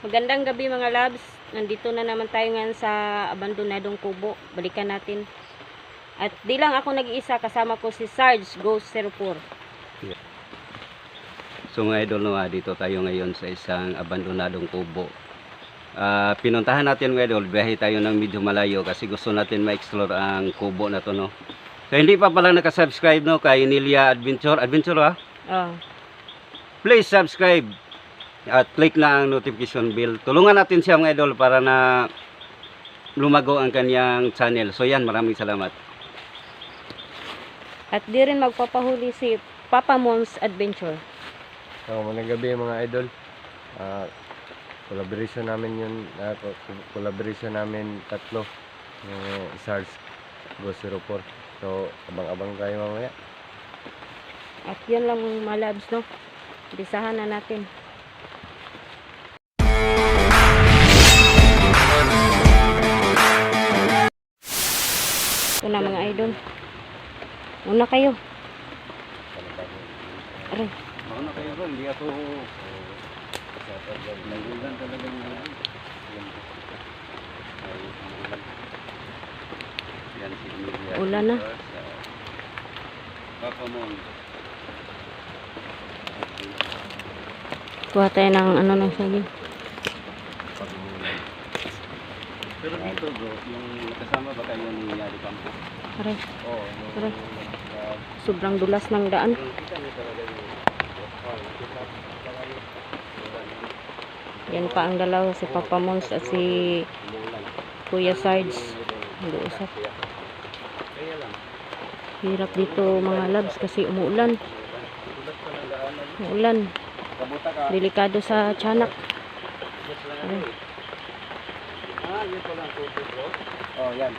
Magandang gabi mga labs. Nandito na naman tayo ngayon sa abandonadong kubo. Balikan natin. At di lang ako nag-iisa, kasama ko si Sarge Ghost 04. So mga idol, no, dito tayo ngayon sa isang abandonadong kubo. Pinuntahan natin mga idol, biyahe tayo ng medyo malayo kasi gusto natin ma-explore ang kubo na to, no. So hindi pa pala nakasubscribe, no, kay Nilia Adventure, Oh. please subscribe at click na ang notification bell. Tulungan natin siya mga idol para na lumago ang kanyang channel. So yan, maraming salamat. At di rin magpapahuli si Papa Mons Adventure. So, magandang gabi mga idol. Collaboration namin yun. Collaboration namin tatlo. SARS Go 04. So, abang-abang tayo mamaya. At yan lang mga labs, no. Bisahan na natin. Ito na mga idol. Una kayo. Aray. Ano kayo bro, hindi ako nagulan talaga yan. Yan si Nilia. Ulan na. Papa Mon. Kuha tayo ng ano ng saging. Pero dito bro, yung kasama ba kayo ni Yari Campo? Aray. Oo. Aray. Sobrang dulas ng daan. Yan pa ang dalawa, si Papa Mons at si Kuya Sarge. Nag-uusap. Hirap dito mga labs kasi umuulan. Umuulan. Delikado sa tiyanak. Aray. Yun po lang tuto bro. Oh, yan.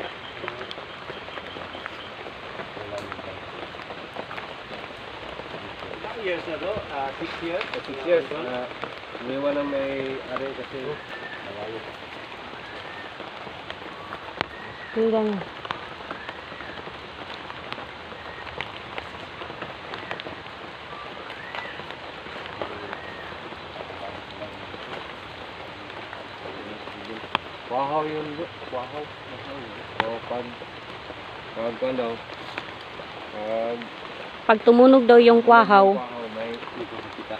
Ilang years na bro? 6 years? 6 years. Umiwan ng may ari kasi malayo. Hanggang Wahaw yun bro. Wahaw. So, pag daw. pag tumunog daw yung kwahaw, may kita.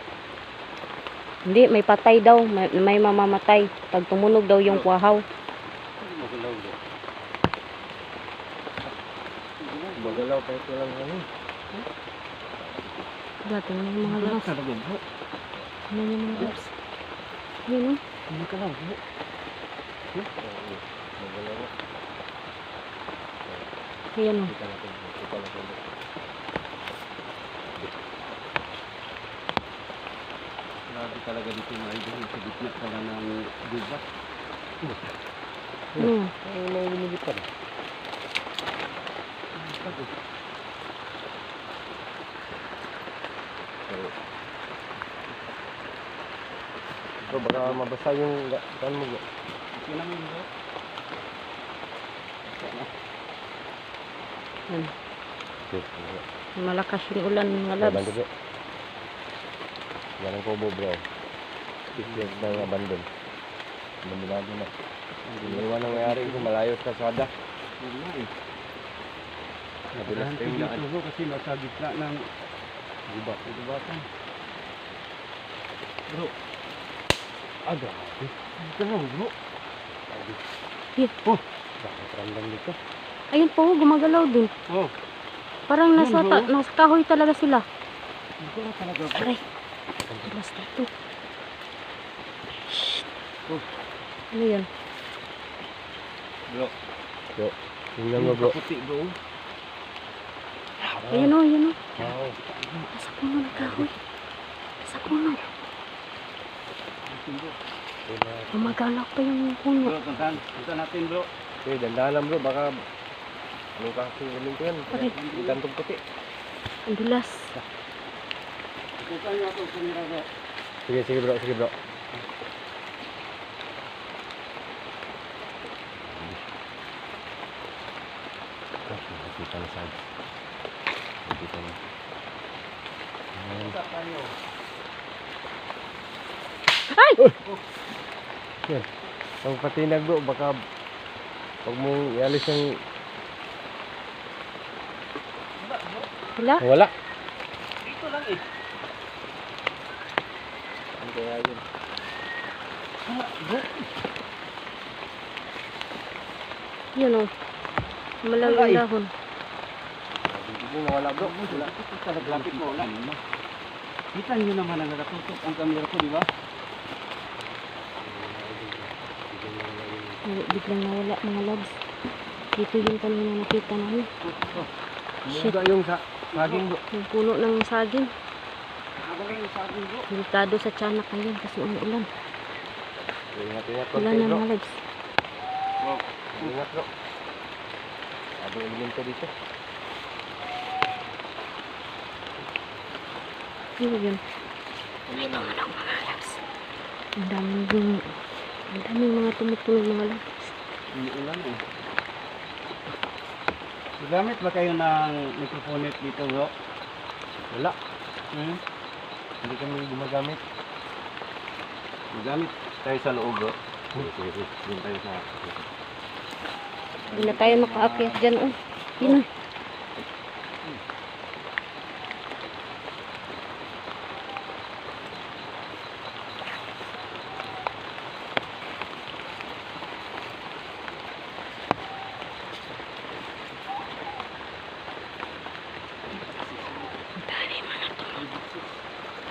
hindi, may patay daw, may mamamatay. Pag tumunog daw yung kwahaw. Magulaw bro. magalaw kahit walang hangin. Dati na yung mga labs. Talaga bro. Ano yung mga labs? Yun o. Hindi ka lang bro. Magalaw. Ayan o. Kita natin. Kita natin. Grabe talaga dito mga idol. Sa gitna pala ng gubat. Ano? Ay, may lumilipan. Bro, baka mabasa yung kan mo. Okay lang yun bro. Yan. Malakas yung ulan mga labs. Abandon bro. Yan ang kubo bro. 6 years na yung abandon. Abandonado na. Iniwan ang mayari kasi malayo sa kalsada. Wala eh. Nadulas Nadulas kayong daan. bro kasi nasa gitna ng gubat. Gubatan. Bro. Ah, grabe. Ito lang bro. Yan. Oh, bakit random dito? Ayun po, gumagalaw din. Oh. Parang Yun, nasa, bro. nasa kahoy talaga sila. Ito na talaga bro. Aray. Dulas dito. Oh. Ano yan? Bro. Bro, tingnan mo bro. Puti bro. Ayan o, ayan o. Wow. Nasa puno ng kahoy. Nasa puno. Gumagalaw pa yung puno. Bro, punta natin bro. Okay, dandahan lang bro. Baka anong kasi galing ko yan? Aray. Gantong puti. Ang dulas. Punta niyo ako sa nila bro. Sige, sige bro. Sige bro. Nakikita na side. Nakikita na. Punta tayo. Ay! Yan. Ang patinag bro, baka pag mo ialis ang Wala? wala. Dito lang eh. Ano kaya yun? Yun o. Malaw Wala yung eh. dahon. Hindi mo nawala bro. Wala. Lapit mo, wala. Kita nyo naman ang nakatutok ang camera ko, di ba? Biglang nawala mga loves. Dito yung kanina nakita namin. Shit. Muda yung saging bro. Yung puno ng saging. Nakagaling yung saging bro. Delikado sa tiyanak ngayon kasi umuulan. Ingat-ingat Ulan na bro. mga loves. Ingat bro. Ada elemento dito. Ano yun? Ano na? Ang daming mga tumutunog mga loves. Umuulan eh. Gamit ba kayo ng microphone dito bro? Wala. Hmm? Hindi kami gumagamit. Gamit tayo sa loob bro. Doon tayo sa... Hindi na tayo makaakyat dyan. Oh. Yun na.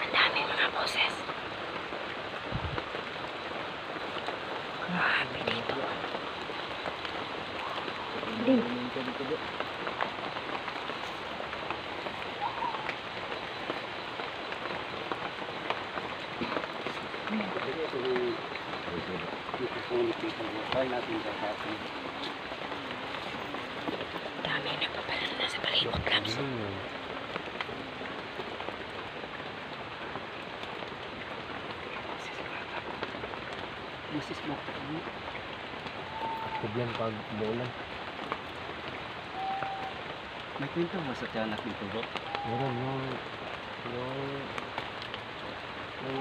Ang dami mga boses. Grabe dito. Din. Try natin sa atin. Dami nagpapalala na sa palibot labs. Busis mo. Aktive yan pag umuulan. May kwento ba sa tiyanak nito bro? Meron yung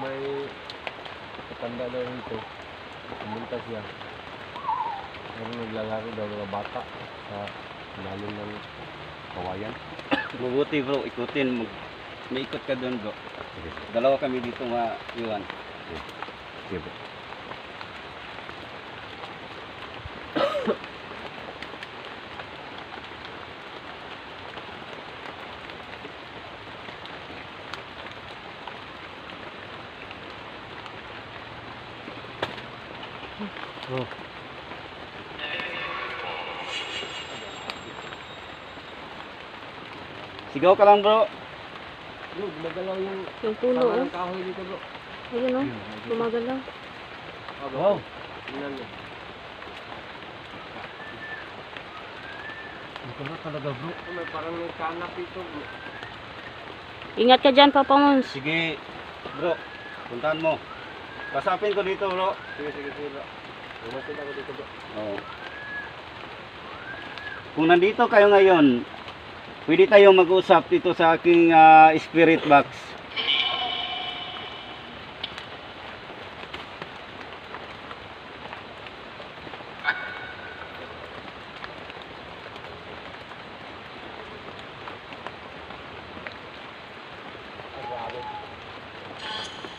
may katanda daw rito. Pumunta siya. Meron naglalaro daw mga bata sa ilalim ng kawayan. Mabuti bro, ikutin. May ikot ka doon bro. Sige. Dalawa kami dito nga iwan. Sige bro. Oh. Sigaw ka lang bro. Bro, gumagalaw yung Yung puno tama oh. ng kahoy dito bro. Ayun oh. Gumagalaw. Wow. Tingnan mo. Ito na talaga bro. May parang may kanap dito bro. Ingat ka dyan, Papa Mons. Sige bro, puntahan mo. Pasapin ko dito bro. Sige bro. Lumasin ako dito bro. Oo. Kung nandito kayo ngayon, pwede tayong mag-usap dito sa aking spirit box.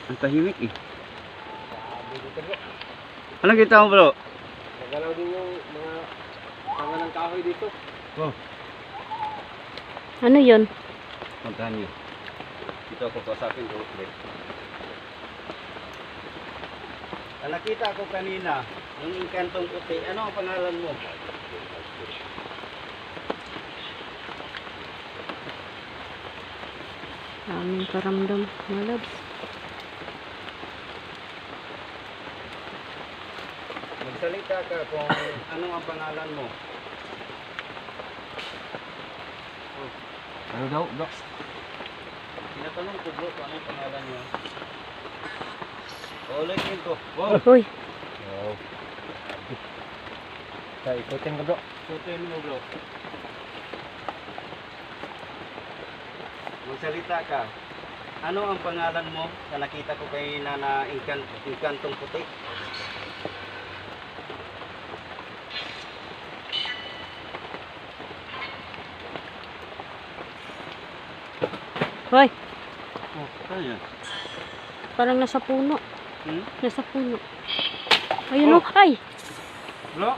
Ang tahimik eh. Grabe dito bro. Anong kita mo bro? Nagalaw din yung mga tanga ng kahoy dito. Ano yun? Puntahan nyo. Dito ako pasapin ko ulit. Nakita ko kanina, yung inkantong puti. Ano ang pangalan mo? Aming paramdam, mga loves. Magsalita ka kung ano ang pangalan mo. Ano daw bro? Tinatanong ko bro kung ano ang pangalan niyo. Ulitin ko. Wow! Uy, Wow. Sa ikutin ka bro. Sutin mo bro. Magsalita ka. Ano ang pangalan mo sa nakita ko kanina na inkantong puti? Hoy, Oh, kaya. parang nasa puno. Hmm? Nasa puno. Ayun oh. Ay! Bro?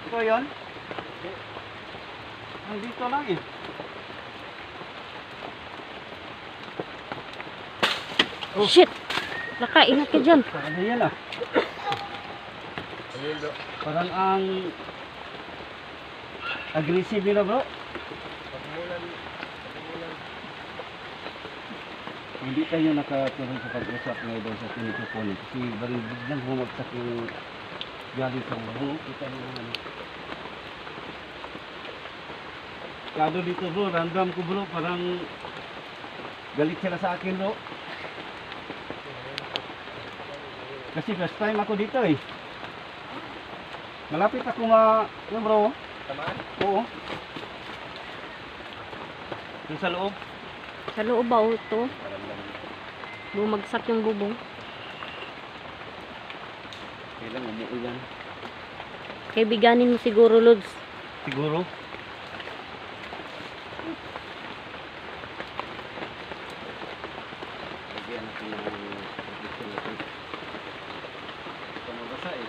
Ito yun? Nandito lang eh. Shit! Laka, ingat ka dyan. Ano yan ah? Parang ang aggressive nila bro. Hindi tayo nakatuloy sa pag-usap ngayon sa tinitupon kasi biglang bumagsak yung galing sa ulo. Kita mo naman. Kado dito bro, random ko bro, parang galit sila sa akin bro. Kasi first time ako dito eh. Malapit ako yung bro. Tamaan? Oo. Yung sa loob. Sa loob ba ito? Bumagsak yung bubong. Kailang umuulan. Kaibiganin mo siguro, Lods. Siguro. Lagyan natin ng protection natin. Ito mabasa eh.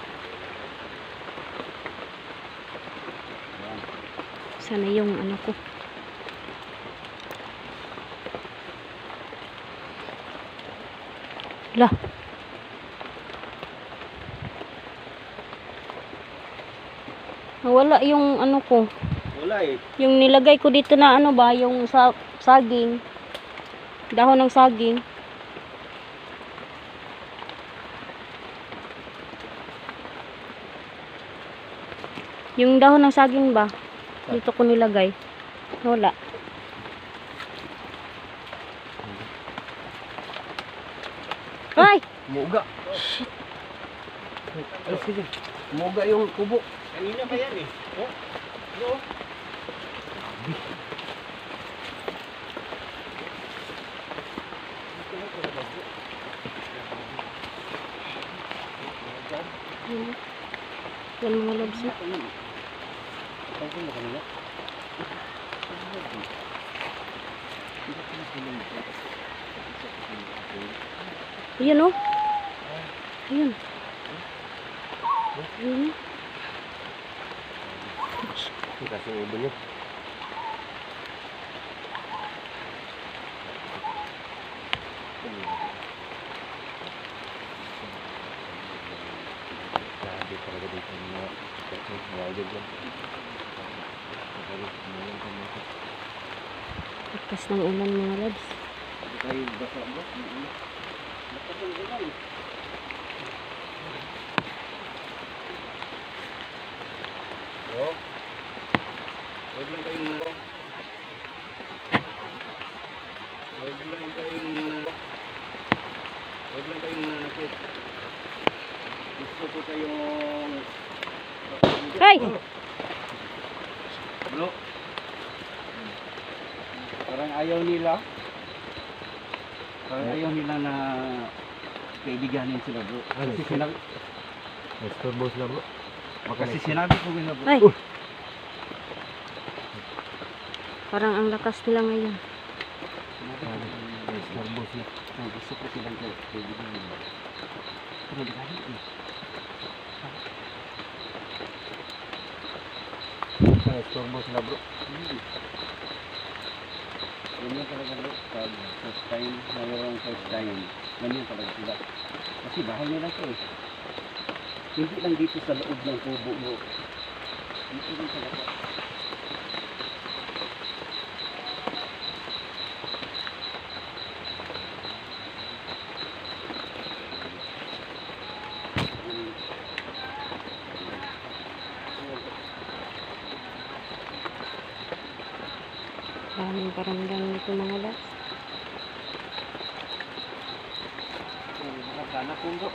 Ayan. Sana yung ano ko. Lah. Wala yung ano ko. Wala eh. Yung nilagay ko dito na ano ba, yung sa saging. Dahon ng saging. Yung dahon ng saging ba? Dito ko nilagay. Wala. Ay! Muga. Alas ka dyan. Muga yung kubo. Kanina pa yan eh. Oh. No. Yan. Yan mga labs. Ayan o. Ayan. Ayan. Kasi ubo niya. Grabe talaga dito yung mga agad yan. Lakas ng ulan mga labs. Tayo basa bro. Lakas ang ulan eh. Bro. Huwag lang kayong nanakit. Gusto ko kayong Ay! bro. Parang ayaw nila. Parang ayaw nila na kaibiganin sila bro. Kasi sinabi, Estorbo sila bro. kasi sinabi ko nila bro. Ay! Parang ang lakas nila ngayon. Estorbo sila. Gusto ko silang kaibiganin. Pero di kahit eh. Estorbo sila bro. Ganyan talaga bro. Pag first time, mayroong first time. Ganyan talaga sila. Kasi bahay nila ito eh. Hindi lang dito sa loob ng kubo mo. Dito lang talaga. Daming paramdam nito mga labs. Sana po bro.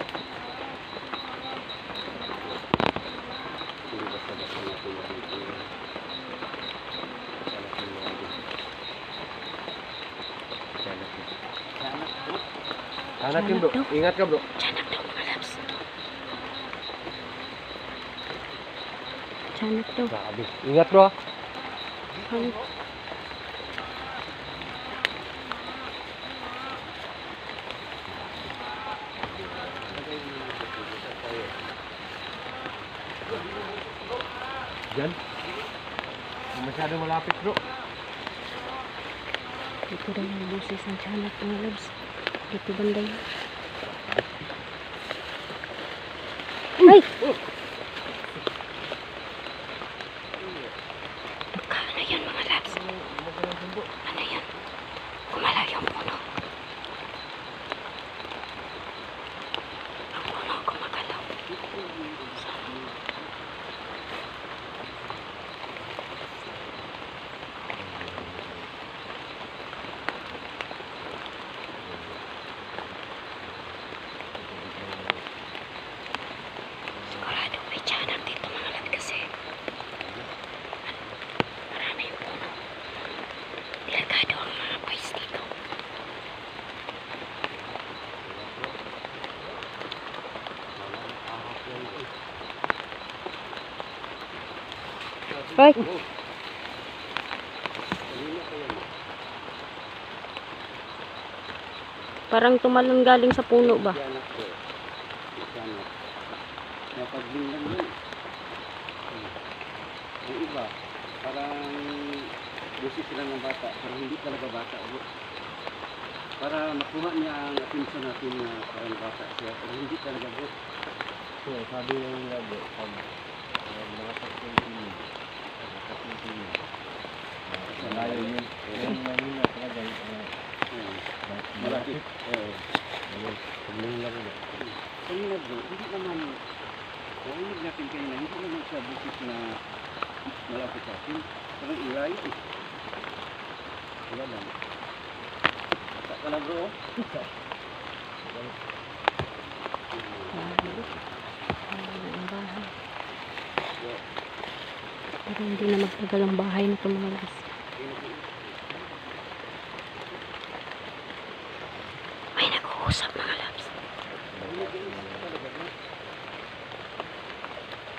Hindi basta-basta natin dito. Hanap yun bro. Ingat ka bro. Tiyanak daw mga labs. Tiyanak daw. Grabe. Ingat bro. Tiyanak. Diyan. Masyado malapit bro. Dito daw yung boses ng tiyanak mga loves. Dito banda yun. Ay! Ano yun mga loves? Ano yun? Gumalaw yung puno. Ang puno gumagalaw. Sigurado may tiyanak dito mga loves kasi marami yung puno. Delikado ang mga boys dito. Ay! Parang tumalon galing sa puno ba? Napaglingan yun. Yung iba, parang busis sila ng bata, pero hindi talaga bata. Para makuha niya ang atensyon natin na parang bata siya, pero hindi talaga bro. So, sabi yung nga bro, pag nakatak yung tingin. Nakatak yung tingin. Malayo yun. Yung mahina talaga yung Malapit. paglingan bro. Kanina bro, hindi naman, huwag natin kanina, hindi naman siya busis na malapit sa atin. Parang ilayo eh. Wala lang. Basta ka lang bro. Ang bahay. Pero hindi na magtagal ang bahay na ito mga loves. May nag-uusap mga loves.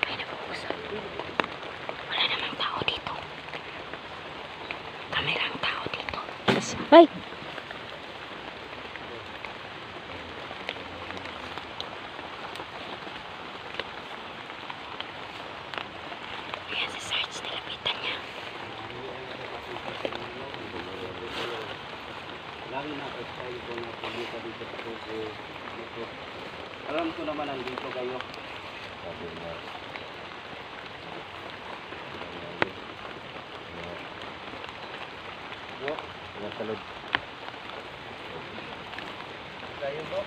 May nag-uusap. Wala namang tao dito. Kami lang tao dito. Ay! Ayan si Sarge, nilapitan niya. Lalo na ako tayo ko na pumunta dito sa Kubo. Alam ko naman ang dito kayo. Sabi nga. Bro, Nasalod. tayo bro.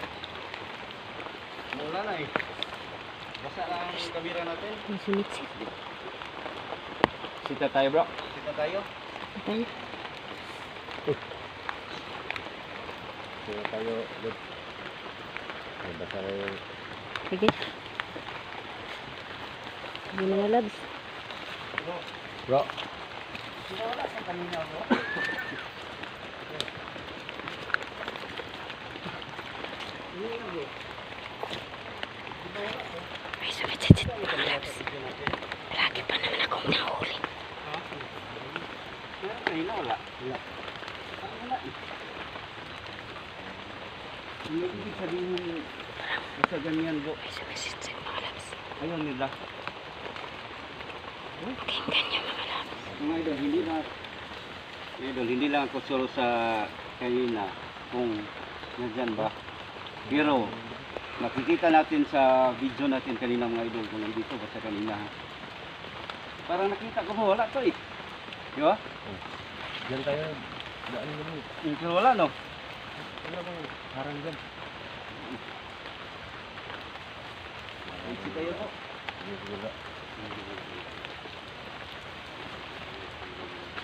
Mula na eh. Basa lang ang kamera natin. May sumitsit. Sita tayo bro. Kita tayo. Tayo. Sita tayo. Good. Basa na yung Sige. Sige mga loves. bro. Wala sa kanina bro. May sumitsit mga loves. Lagi pa naman akong nahuli. Kanina wala. Wala. Wala eh. Hindi ibig sabihin basta ganyan bro. May sumitsit mga loves. Ayaw nila. Pakinggan niyo mga loves. Mga idol, hindi lang ako solo sa kanina kung nandyan ba. Pero makikita natin sa video natin kanina mga idol kung nandito ba sa kanina. Parang nakita ko mo, wala to eh. Di ba? Diyan tayo. Daan mo rin. Pero wala no? Wala bang harang dyan? Exit tayo po. Wala.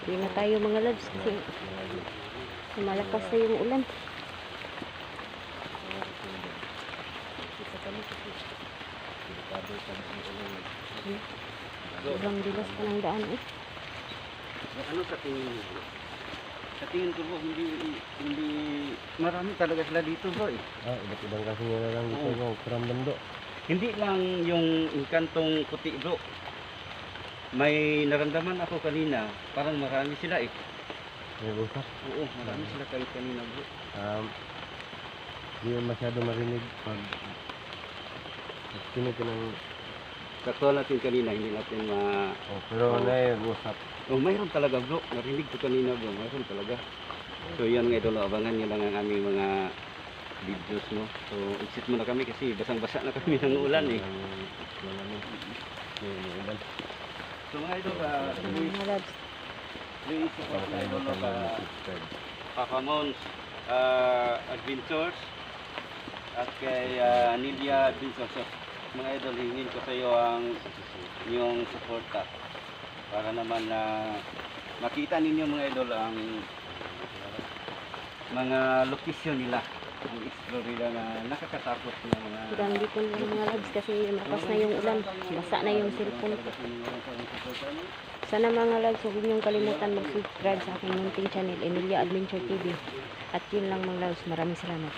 Hindi na tayo mga loves kasi malakas na yung ulan. Sobrang dilas pa ng daan eh. Ano sa tingin mo bro? Sa tingin ko bro, hindi marami talaga sila dito bro eh. Iba't ibang kasi nga lang dito Oo. bro. Karam bando. Hindi lang yung kantong puti bro. May naramdaman ako kanina, parang marami sila eh. May usap. Oo, marami sila kahit kanina bro. Hindi mo masyado marinig pag kinig ka ng Sakto natin kanina, hindi natin Oh, pero usap. Oh, mayroon talaga bro. Narinig ko kanina bro. Mayroon talaga. So yan mga idol, abangan nyo lang ang aming mga videos no. So exit muna kami kasi basang-basa na kami ng ulan eh. So mga idol, Mga loves. please support mga idol ng Pakamons Adventures at kay Nidia Adventures. So, mga idol, hingin ko sa iyo ang inyong suporta para naman na makita ninyo mga idol ang mga location nila, ang explore nila na nakakatakot na mga Hanggang dito na lang mga loves kasi malakas na yung ulan. Basa na yung cellphone ko. Sana mga loves, huwag niyong kalimutan mag-subscribe sa aking munting channel, Emilia Adventure TV. At yun lang mga loves, maraming salamat.